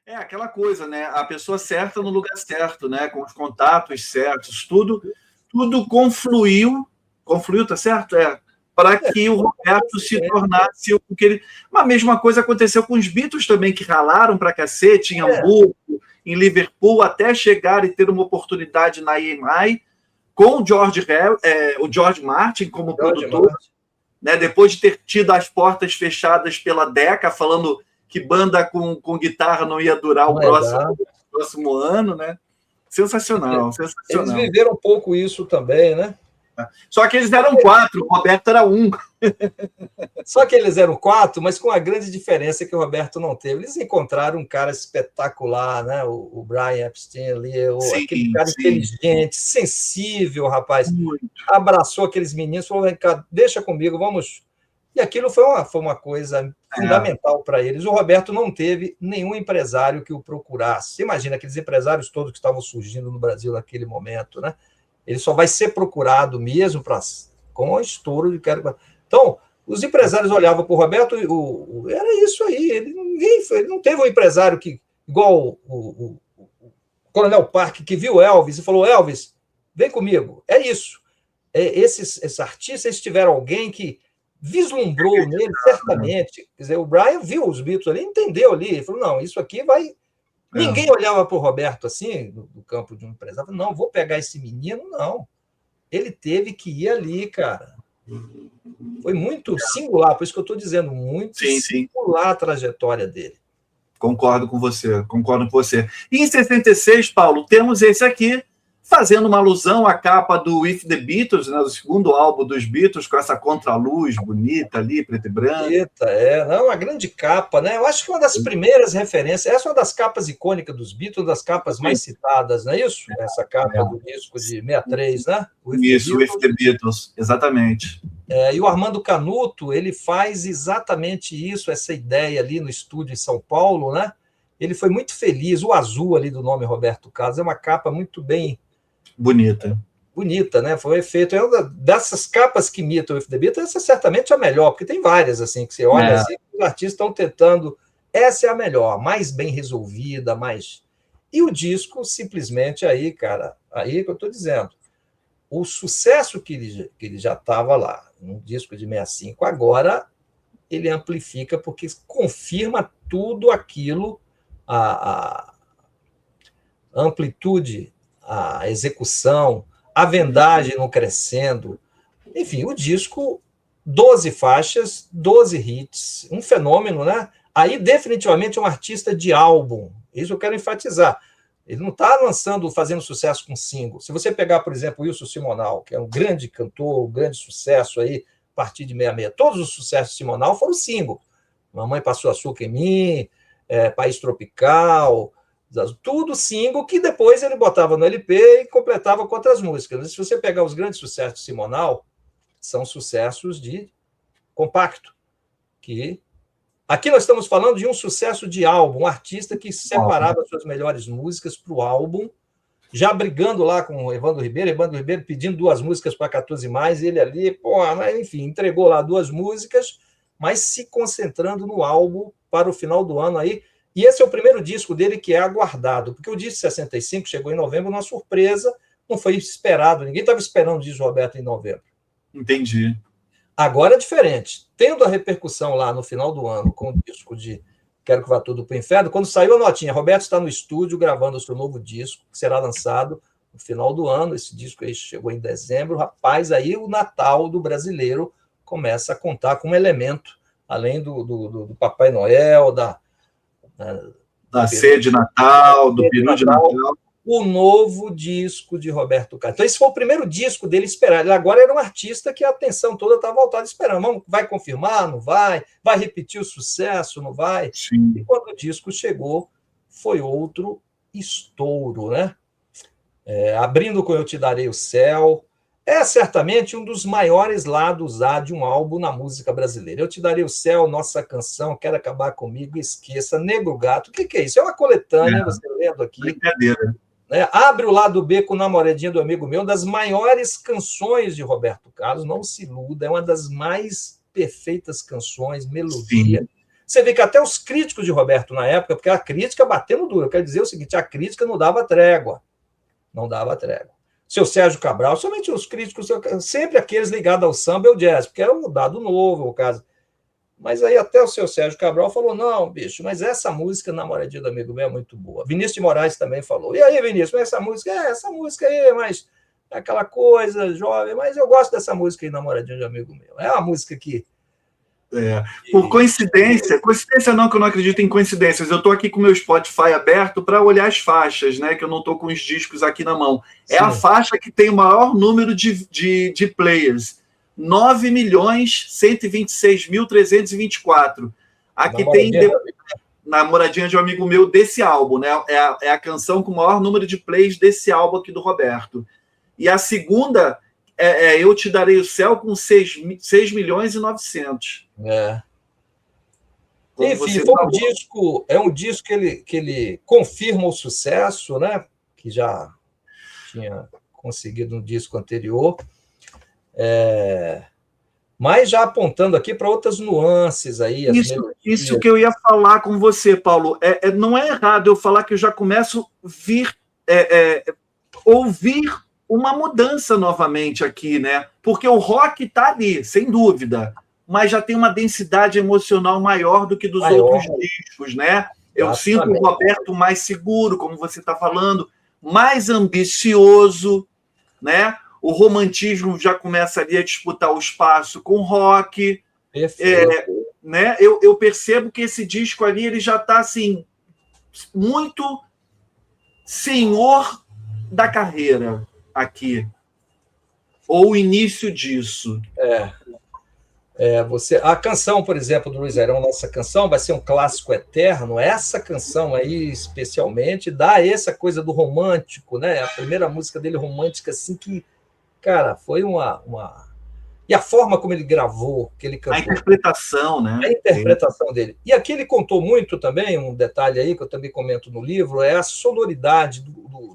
É aquela coisa, né? A pessoa certa no lugar certo, né? Com os contatos certos, tudo confluiu, tá certo? Para que o Roberto se tornasse o que ele. Mas a mesma coisa aconteceu com os Beatles também, que ralaram para cacete em Hamburgo, em Liverpool, até chegar e ter uma oportunidade na EMI, com o George Martin como produtor, né? Depois de ter tido as portas fechadas pela Decca, falando que banda com guitarra não ia durar o próximo ano, né? Sensacional. Eles viveram um pouco isso também, né? Só que eles eram 4, o Roberto era 1. Só que eles eram 4, mas com a grande diferença que o Roberto não teve. Eles encontraram um cara espetacular, né? O Brian Epstein ali, aquele cara inteligente, sensível, rapaz. Muito. Abraçou aqueles meninos, falou: vem cá, deixa comigo, vamos. E aquilo foi uma coisa fundamental para eles. O Roberto não teve nenhum empresário que o procurasse. Você imagina aqueles empresários todos que estavam surgindo no Brasil naquele momento, né? Ele só vai ser procurado mesmo com o estouro de quero. Então, os empresários olhavam para o Roberto, era isso aí. Ele não teve um empresário que, igual o Coronel Park, que viu Elvis e falou: Elvis, vem comigo. É isso. Esses artistas, eles tiveram alguém que vislumbrou nele, certamente. Quer dizer, o Brian viu os Beatles ali, entendeu ali. Ele falou: não, isso aqui vai. Ninguém olhava para o Roberto assim, do campo de um empresário. Não, vou pegar esse menino, não. Ele teve que ir ali, cara. Foi muito singular, por isso que eu estou dizendo, muito singular a trajetória dele. Concordo com você. E em 66, Paulo, temos esse aqui, fazendo uma alusão à capa do With the Beatles, né, do segundo álbum dos Beatles, com essa contraluz bonita ali, preto e branco. Bonita, uma grande capa, né? Eu acho que uma das primeiras referências, essa é uma das capas icônicas dos Beatles, das capas mais citadas, não é isso? Essa capa do disco de 63, né? With the Beatles, exatamente. E o Armando Canuto, ele faz exatamente isso, essa ideia ali no estúdio em São Paulo, né? Ele foi muito feliz, o azul ali do nome Roberto Carlos, é uma capa muito bem bonita, né? Foi feito. Dessas capas que imitam o With the Beatles, essa certamente é a melhor, porque tem várias assim que você olha assim, os artistas estão tentando. Essa é a melhor, mais bem resolvida, mais. E o disco, simplesmente aí, cara, aí que eu estou dizendo. O sucesso que ele já estava lá, no disco de 65, agora ele amplifica, porque confirma tudo aquilo, a amplitude, a execução, a vendagem não crescendo. Enfim, o disco, 12 faixas, 12 hits, um fenômeno, né? Aí, definitivamente, é um artista de álbum. Isso eu quero enfatizar. Ele não está fazendo sucesso com single. Se você pegar, por exemplo, o Wilson Simonal, que é um grande cantor, um grande sucesso aí, a partir de 66, todos os sucessos de Simonal foram single. Mamãe Passou Açúcar em Mim, País Tropical, tudo single que depois ele botava no LP e completava com outras músicas. Mas se você pegar os grandes sucessos de Simonal, são sucessos de compacto. Aqui nós estamos falando de um sucesso de álbum, um artista que separava suas melhores músicas para o álbum, já brigando lá com o Evandro Ribeiro pedindo 2 músicas para 14 mais, ele ali, mas enfim, entregou lá 2 músicas, mas se concentrando no álbum para o final do ano aí. E esse é o primeiro disco dele que é aguardado, porque o disco de 65 chegou em novembro, uma surpresa, não foi esperado, ninguém estava esperando o disco Roberto em novembro. Entendi. Agora é diferente. Tendo a repercussão lá no final do ano com o disco de Quero Que Vá Tudo para o Inferno, quando saiu a notinha, Roberto está no estúdio gravando o seu novo disco, que será lançado no final do ano, esse disco aí chegou em dezembro, rapaz, aí o Natal do brasileiro começa a contar com um elemento, além do Papai Noel, da ceia de Natal, do peru de Natal. O novo disco de Roberto Carlos. Então, esse foi o primeiro disco dele esperado. Ele agora era um artista que a atenção toda estava voltada esperando. Vai confirmar? Não vai? Vai repetir o sucesso? Não vai? Sim. E quando o disco chegou, foi outro estouro, né? Abrindo com Eu Te Darei o Céu. É certamente um dos maiores lados A de um álbum na música brasileira. Eu Te Darei o Céu, Nossa Canção, Quero Acabar Comigo, Esqueça, Negro Gato. O que é isso? É uma coletânea, você lendo aqui. Brincadeira. Abre o Lado B com Namoradinha do Amigo Meu, uma das maiores canções de Roberto Carlos, não se iluda, é uma das mais perfeitas canções, melodia. Sim. Você vê que até os críticos de Roberto na época, porque a crítica batendo duro, eu quero dizer o seguinte, a crítica não dava trégua. Não dava trégua. Seu Sérgio Cabral, somente os críticos, sempre aqueles ligados ao samba e ao jazz, porque era um dado novo, o caso. Mas aí até o seu Sérgio Cabral falou, não, bicho, mas essa música, Namoradinha do Amigo Meu, é muito boa. Vinícius de Moraes também falou, e aí, Vinícius, mas essa música? Essa música aí, mas é aquela coisa jovem, mas eu gosto dessa música aí, Namoradinha de Amigo Meu. É uma música que... Por coincidência não, que eu não acredito em coincidências, eu estou aqui com o meu Spotify aberto para olhar as faixas, né, que eu não estou com os discos aqui na mão. Sim. É a faixa que tem o maior número de players, 9.126.324. Aqui tem Namoradinha de um Amigo Meu desse álbum, né? É a canção com o maior número de plays desse álbum aqui do Roberto. E a segunda Eu Te Darei o Céu com 6.900.000. Enfim, é um disco que ele confirma o sucesso, né? Que já tinha conseguido no disco anterior. Mas já apontando aqui para outras nuances aí. Isso que eu ia falar com você, Paulo. Não é errado eu falar que eu já começo a ouvir uma mudança novamente aqui, né? Porque o rock está ali, sem dúvida, mas já tem uma densidade emocional maior do que dos outros discos, né? Eu sinto o Roberto mais seguro, como você está falando, mais ambicioso, né? O romantismo já começa ali a disputar o espaço com o rock. Né? Eu percebo que esse disco ali ele já está assim, muito senhor da carreira aqui. Ou o início disso. A canção, por exemplo, do Luiz Airão, nossa canção, vai ser um clássico eterno. Essa canção aí, especialmente, dá essa coisa do romântico, né? A primeira música dele romântica, assim, que, cara, foi uma... E a forma como ele gravou, que ele cantou. A interpretação, né? A interpretação dele. E aqui ele contou muito também, um detalhe aí que eu também comento no livro, é a sonoridade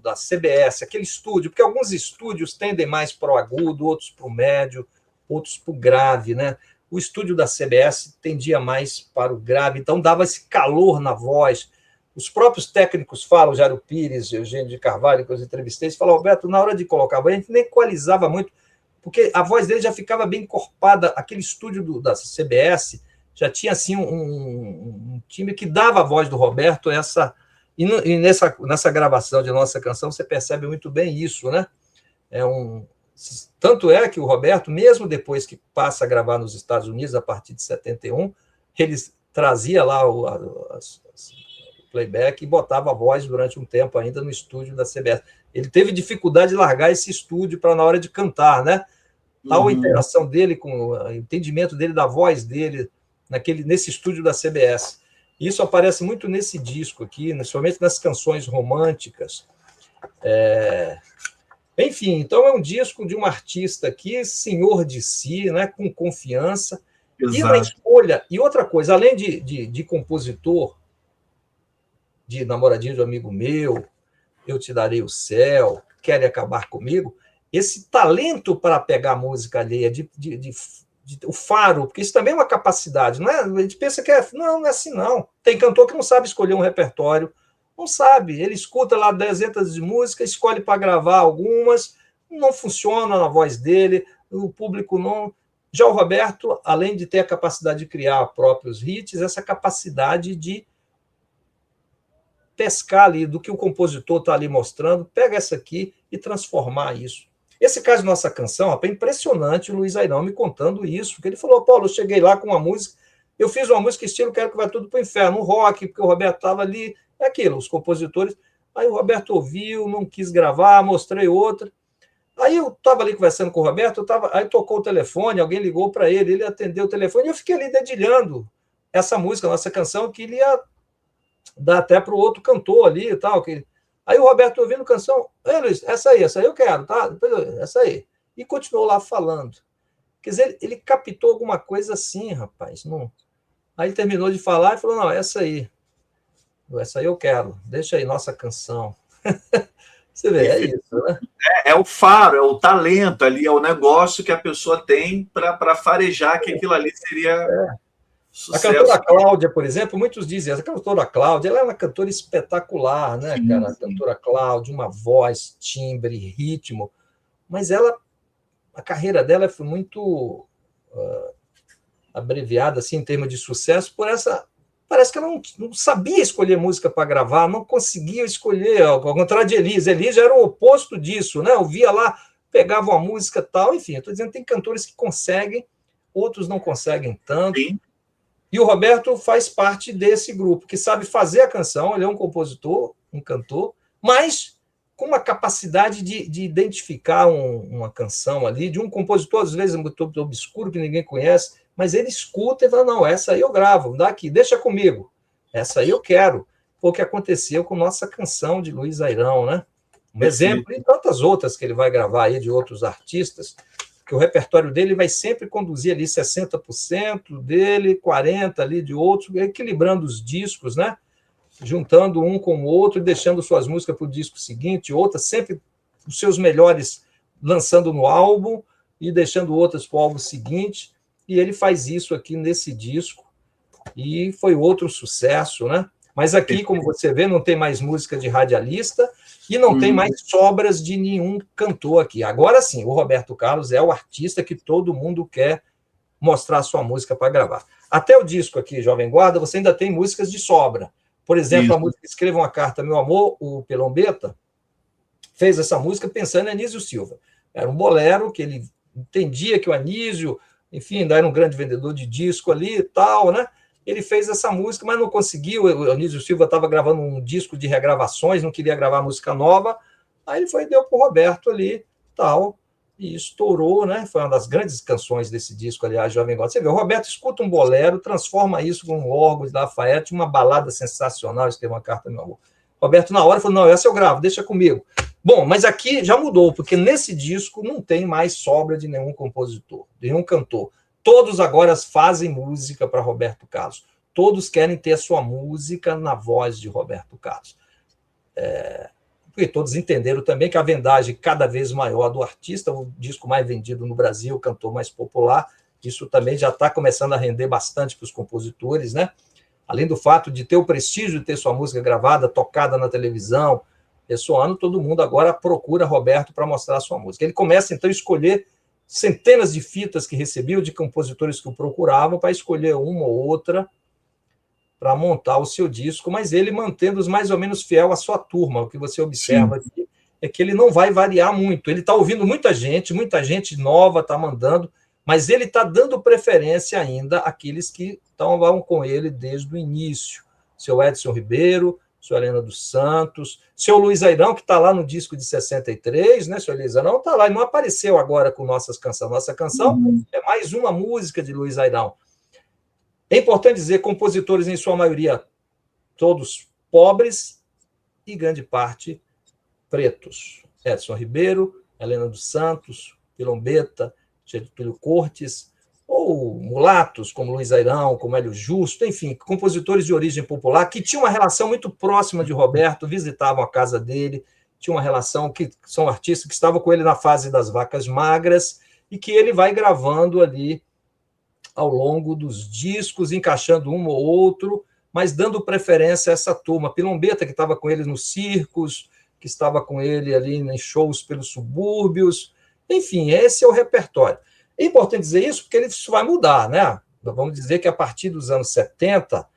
da CBS, aquele estúdio, porque alguns estúdios tendem mais para o agudo, outros para o médio, outros para o grave, né? O estúdio da CBS tendia mais para o grave, então dava esse calor na voz. Os próprios técnicos falam, Jairo Pires, Eugênio de Carvalho, que eu entrevistei, falam, Roberto, na hora de colocar a voz, a gente nem equalizava muito, porque a voz dele já ficava bem encorpada. Aquele estúdio da CBS já tinha assim, um time que dava a voz do Roberto essa... E nessa gravação de nossa canção você percebe muito bem isso, né? Tanto é que o Roberto, mesmo depois que passa a gravar nos Estados Unidos, a partir de 71, ele trazia lá o playback e botava a voz durante um tempo ainda no estúdio da CBS. Ele teve dificuldade de largar esse estúdio para na hora de cantar, né? Tal interação dele com o entendimento dele da voz dele nesse estúdio da CBS. Isso aparece muito nesse disco aqui, principalmente nas canções românticas. Enfim, então é um disco de um artista aqui, senhor de si, né, com confiança. Exato. E na escolha. E outra coisa, além de compositor, de Namoradinho de um Amigo Meu, Eu Te Darei o Céu, Quer Acabar Comigo, esse talento para pegar a música alheia, o faro, porque isso também é uma capacidade, não é? A gente pensa que não é assim, não. Tem cantor que não sabe escolher um repertório, não sabe, ele escuta lá dezenas de músicas, escolhe para gravar algumas, não funciona na voz dele, o público não... Já o Roberto, além de ter a capacidade de criar próprios hits, essa capacidade de pescar ali do que o compositor está ali mostrando, pega essa aqui e transformar isso. Esse caso de nossa canção, é impressionante o Luiz Airão me contando isso, porque ele falou, Paulo, eu cheguei lá com uma música, eu fiz uma música estilo Quero Que Vai Tudo para o Inferno, um rock, porque o Roberto estava ali, aquilo, os compositores, aí o Roberto ouviu, não quis gravar, mostrei outra, aí eu estava ali conversando com o Roberto, aí tocou o telefone, alguém ligou para ele, ele atendeu o telefone, e eu fiquei ali dedilhando essa música, nossa canção, que ele ia dar até para o outro cantor ali e tal, Aí o Roberto ouvindo a canção, Luiz, essa aí eu quero, tá? Essa aí. E continuou lá falando. Quer dizer, ele captou alguma coisa assim, rapaz. Não... Aí ele terminou de falar e falou, não, essa aí eu quero, deixa aí, nossa canção. Você vê, é isso, né? É o faro, é o talento ali, é o negócio que a pessoa tem para farejar que aquilo ali seria... A cantora Cláudia, por exemplo, muitos dizem, a cantora Cláudia, ela é uma cantora espetacular, né, cara? A cantora Cláudia, uma voz, timbre, ritmo, mas a carreira dela foi muito abreviada, assim, em termos de sucesso, por essa... Parece que ela não sabia escolher música para gravar, não conseguia escolher, ao contrário de Elis. Elis era o oposto disso, né? Eu via lá, pegava uma música e tal, enfim, eu estou dizendo, tem cantores que conseguem, outros não conseguem tanto. Sim. E o Roberto faz parte desse grupo, que sabe fazer a canção, ele é um compositor, um cantor, mas com uma capacidade de identificar uma canção ali, de um compositor, às vezes, muito obscuro, que ninguém conhece, mas ele escuta e fala, não, essa aí eu gravo, dá aqui, deixa comigo, essa aí eu quero. Foi o que aconteceu com nossa canção de Luiz Airão, né? Um exemplo, e tantas outras que ele vai gravar aí de outros artistas, que o repertório dele vai sempre conduzir ali 60% dele, 40% ali de outros, equilibrando os discos, né? Juntando um com o outro e deixando suas músicas para o disco seguinte, outras sempre os seus melhores lançando no álbum e deixando outras para o álbum seguinte, e ele faz isso aqui nesse disco, e foi outro sucesso, né? Mas aqui, como você vê, não tem mais música de radialista e não tem mais sobras de nenhum cantor aqui. Agora sim, o Roberto Carlos é o artista que todo mundo quer mostrar sua música para gravar. Até o disco aqui, Jovem Guarda, você ainda tem músicas de sobra. Por exemplo, a música Escreva uma Carta, Meu Amor, o Pelombeta fez essa música pensando em Anísio Silva. Era um bolero que ele entendia que o Anísio, enfim, ainda era um grande vendedor de disco ali e tal, né? Ele fez essa música, mas não conseguiu. O Anísio Silva estava gravando um disco de regravações, não queria gravar música nova. Aí ele foi e deu para o Roberto ali, tal, e estourou, né? Foi uma das grandes canções desse disco, aliás, Jovem Guarda. Você vê, o Roberto escuta um bolero, transforma isso com órgãos da Lafayette, uma balada sensacional, Escreva uma Carta, Meu Amor. Roberto, na hora, falou, não, essa eu gravo, deixa comigo. Bom, mas aqui já mudou, porque nesse disco não tem mais sobra de nenhum compositor, de nenhum cantor. Todos agora fazem música para Roberto Carlos. Todos querem ter a sua música na voz de Roberto Carlos. Porque todos entenderam também que a vendagem cada vez maior do artista, o disco mais vendido no Brasil, o cantor mais popular, isso também já está começando a render bastante para os compositores, né? Além do fato de ter o prestígio de ter sua música gravada, tocada na televisão, ressoando, todo mundo agora procura Roberto para mostrar a sua música. Ele começa, então, a escolher centenas de fitas que recebeu de compositores que o procuravam para escolher uma ou outra para montar o seu disco, mas ele mantendo-os mais ou menos fiel à sua turma. O que você observa aqui é que ele não vai variar muito. Ele está ouvindo muita gente nova está mandando, mas ele está dando preferência ainda àqueles que estão com ele desde o início. Seu Edson Ribeiro, seu Helena dos Santos, seu Luiz Airão, que está lá no disco de 63, né? Seu Luiz Airão está lá, e não apareceu agora com nossas canções. Nossa canção é mais uma música de Luiz Airão. É importante dizer, compositores, em sua maioria, todos pobres e grande parte pretos. Edson Ribeiro, Helena dos Santos, Pilombeta, Getúlio Cortes, ou mulatos, como Luiz Airão, como Hélio Justo, enfim, compositores de origem popular que tinham uma relação muito próxima de Roberto, visitavam a casa dele, tinham uma relação que são artistas que estavam com ele na fase das vacas magras e que ele vai gravando ali ao longo dos discos, encaixando um ou outro, mas dando preferência a essa turma. Pilombeta, que estava com ele nos circos, que estava com ele ali em shows pelos subúrbios, enfim, esse é o repertório. É importante dizer isso porque isso vai mudar, né? Vamos dizer que a partir dos anos 70,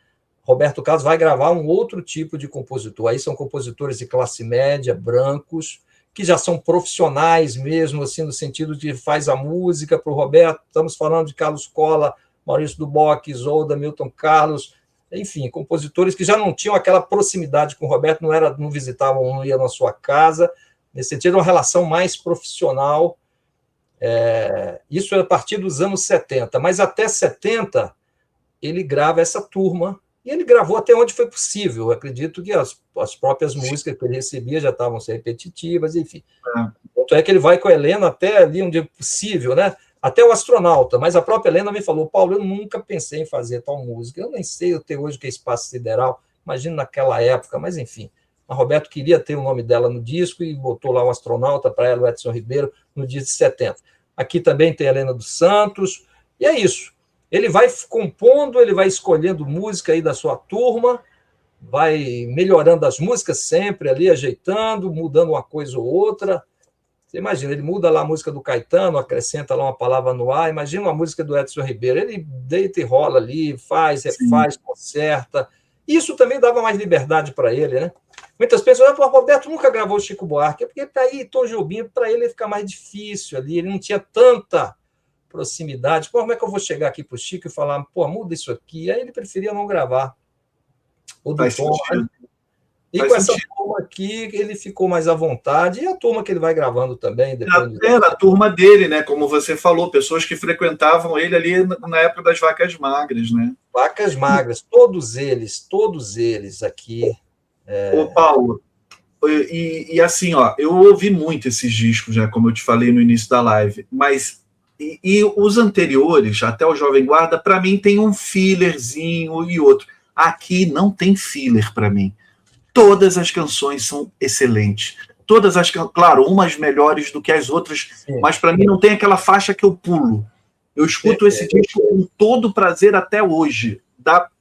Roberto Carlos vai gravar um outro tipo de compositor. Aí são compositores de classe média, brancos, que já são profissionais mesmo, assim, no sentido de faz a música para o Roberto. Estamos falando de Carlos Colla, Maurício Duboc, Isolda, Milton Carlos, enfim, compositores que já não tinham aquela proximidade com o Roberto, não visitavam, não iam na sua casa, nesse sentido, uma relação mais profissional. Isso é a partir dos anos 70, mas até 70 ele grava essa turma, e ele gravou até onde foi possível. Eu acredito que as próprias músicas que ele recebia já estavam repetitivas, enfim. Tanto é que ele vai com a Helena até ali onde é possível, né? Até o Astronauta, mas a própria Helena me falou, Paulo, eu nunca pensei em fazer tal música, eu nem sei até hoje o que é Espaço Sideral, imagino naquela época, mas enfim. A Roberto queria ter o nome dela no disco e botou lá um Astronauta para ela, o Edson Ribeiro, no dia de 70. Aqui também tem a Helena dos Santos, e é isso. Ele vai compondo, ele vai escolhendo música aí da sua turma, vai melhorando as músicas sempre ali, ajeitando, mudando uma coisa ou outra. Você imagina, ele muda lá a música do Caetano, acrescenta lá uma palavra no ar, imagina uma música do Edson Ribeiro, ele deita e rola ali, faz, refaz, conserta. Isso também dava mais liberdade para ele, né? Muitas pessoas falam, Roberto nunca gravou Chico Buarque, porque tá aí Tom Jobim, para ele fica mais difícil ali, ele não tinha tanta proximidade. Pô, como é que eu vou chegar aqui para o Chico e falar, pô, muda isso aqui? Aí ele preferia não gravar. O do Tom, né? E com essa turma aqui, ele ficou mais à vontade, e a turma que ele vai gravando também. Era a turma dele, né? Como você falou, pessoas que frequentavam ele ali na época das vacas magras, né? Vacas magras, todos eles aqui. Ô, Paulo, e assim, ó, eu ouvi muito esses discos, né? Como eu te falei no início da live, mas e os anteriores, até o Jovem Guarda, para mim tem um fillerzinho e outro. Aqui não tem filler para mim. Todas as canções são excelentes. Todas as, claro, umas melhores do que as outras, sim, mas para mim não tem aquela faixa que eu pulo. Eu escuto esse disco com todo prazer até hoje.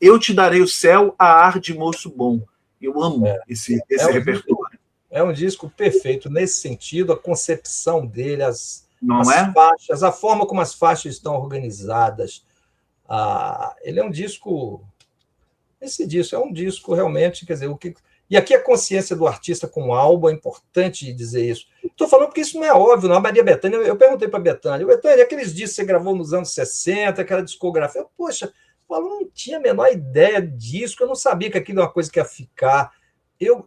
Eu Te Darei o Céu, a Ar de Moço Bom. Eu amo esse repertório. É um disco perfeito nesse sentido, a concepção dele, as faixas, a forma como as faixas estão organizadas. Ele é um disco... Esse disco é um disco realmente, quer dizer, e aqui a consciência do artista com o álbum, é importante dizer isso. Estou falando porque isso não é óbvio, não. A Maria Bethânia, eu perguntei para a Bethânia, aqueles discos que você gravou nos anos 60, aquela discografia, poxa, eu não tinha a menor ideia disso, eu não sabia que aquilo é uma coisa que ia ficar.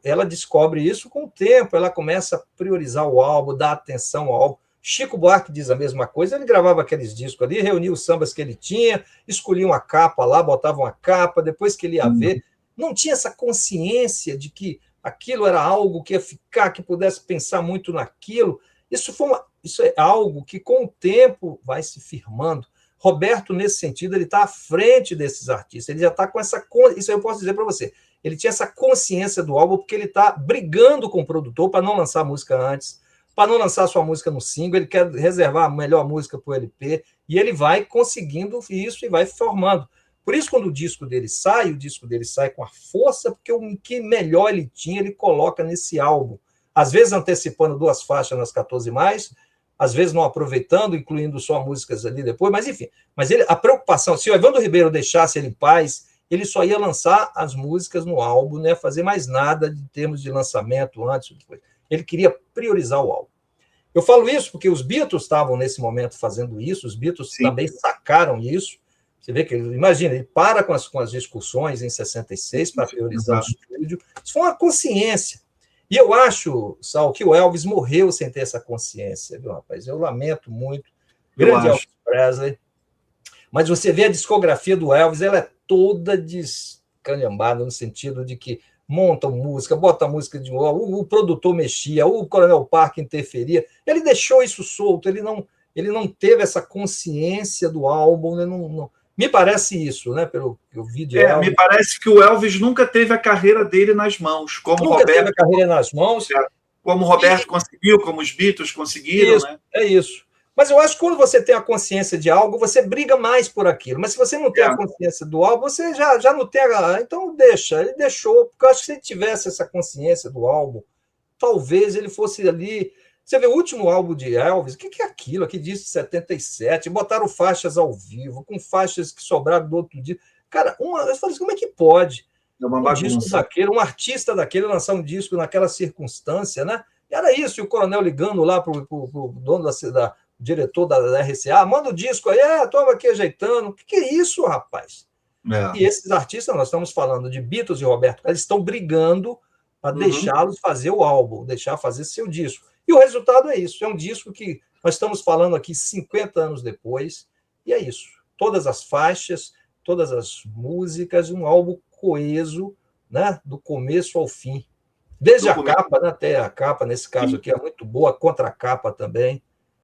Ela descobre isso com o tempo, ela começa a priorizar o álbum, dar atenção ao álbum. Chico Buarque diz a mesma coisa, ele gravava aqueles discos ali, reunia os sambas que ele tinha, escolhia uma capa lá, botava uma capa, depois que ele ia ver, não tinha essa consciência de que aquilo era algo que ia ficar, que pudesse pensar muito naquilo. Isso é algo que, com o tempo, vai se firmando. Roberto, nesse sentido, ele está à frente desses artistas, ele já está com essa... Isso eu posso dizer para você. Ele tinha essa consciência do álbum, porque ele está brigando com o produtor para não lançar a música antes, para não lançar sua música no single, ele quer reservar a melhor música para o LP, e ele vai conseguindo isso e vai formando. Por isso, quando o disco dele sai com a força, porque o que melhor ele tinha, ele coloca nesse álbum. Às vezes antecipando 2 faixas nas 14 mais, às vezes não aproveitando, incluindo só músicas ali depois, mas enfim. Mas a preocupação, se o Evandro Ribeiro deixasse ele em paz, ele só ia lançar as músicas no álbum, não ia fazer mais nada em termos de lançamento antes, depois. Ele queria priorizar o álbum. Eu falo isso porque os Beatles estavam nesse momento fazendo isso, os Beatles também sacaram isso. Você vê que, imagina, ele para com as discussões em 66 para priorizar o estúdio. Isso foi uma consciência. E eu acho, Sal, que o Elvis morreu sem ter essa consciência, viu, rapaz? Eu lamento muito. Grande Elvis Presley. Mas você vê a discografia do Elvis, ela é toda descanhambada no sentido de que monta música, bota música de novo, o produtor mexia, o Coronel Parker interferia, ele deixou isso solto, ele não teve essa consciência do álbum, não, me parece isso, né, pelo que eu vi de Elvis. Me parece que o Elvis nunca teve a carreira dele nas mãos, como nunca Roberto, teve a carreira nas mãos. Como o Roberto conseguiu, como os Beatles conseguiram, isso, né? É isso. Mas eu acho que quando você tem a consciência de algo, você briga mais por aquilo. Mas se você não tem a consciência do álbum, você já não tem Então deixa, ele deixou. Porque eu acho que se ele tivesse essa consciência do álbum, talvez ele fosse ali... Você vê o último álbum de Elvis, o que é aquilo? Aqui diz 77, botaram faixas ao vivo, com faixas que sobraram do outro dia. Cara, eu falei assim, como é que pode? É uma bagunça. Disco daquele, um artista daquele lançar um disco naquela circunstância, né? E era isso, e o coronel ligando lá para o dono da diretor da RCA, manda o disco aí, toma aqui ajeitando. O que é isso, rapaz? E esses artistas, nós estamos falando de Beatles e Roberto, eles estão brigando para deixá-los fazer o álbum, deixar fazer seu disco. E o resultado é isso, é um disco que nós estamos falando aqui 50 anos depois, e é isso. Todas as faixas, todas as músicas, um álbum coeso, né, do começo ao fim. Desde a capa, né, até a capa, nesse caso aqui, é muito boa, a contracapa também.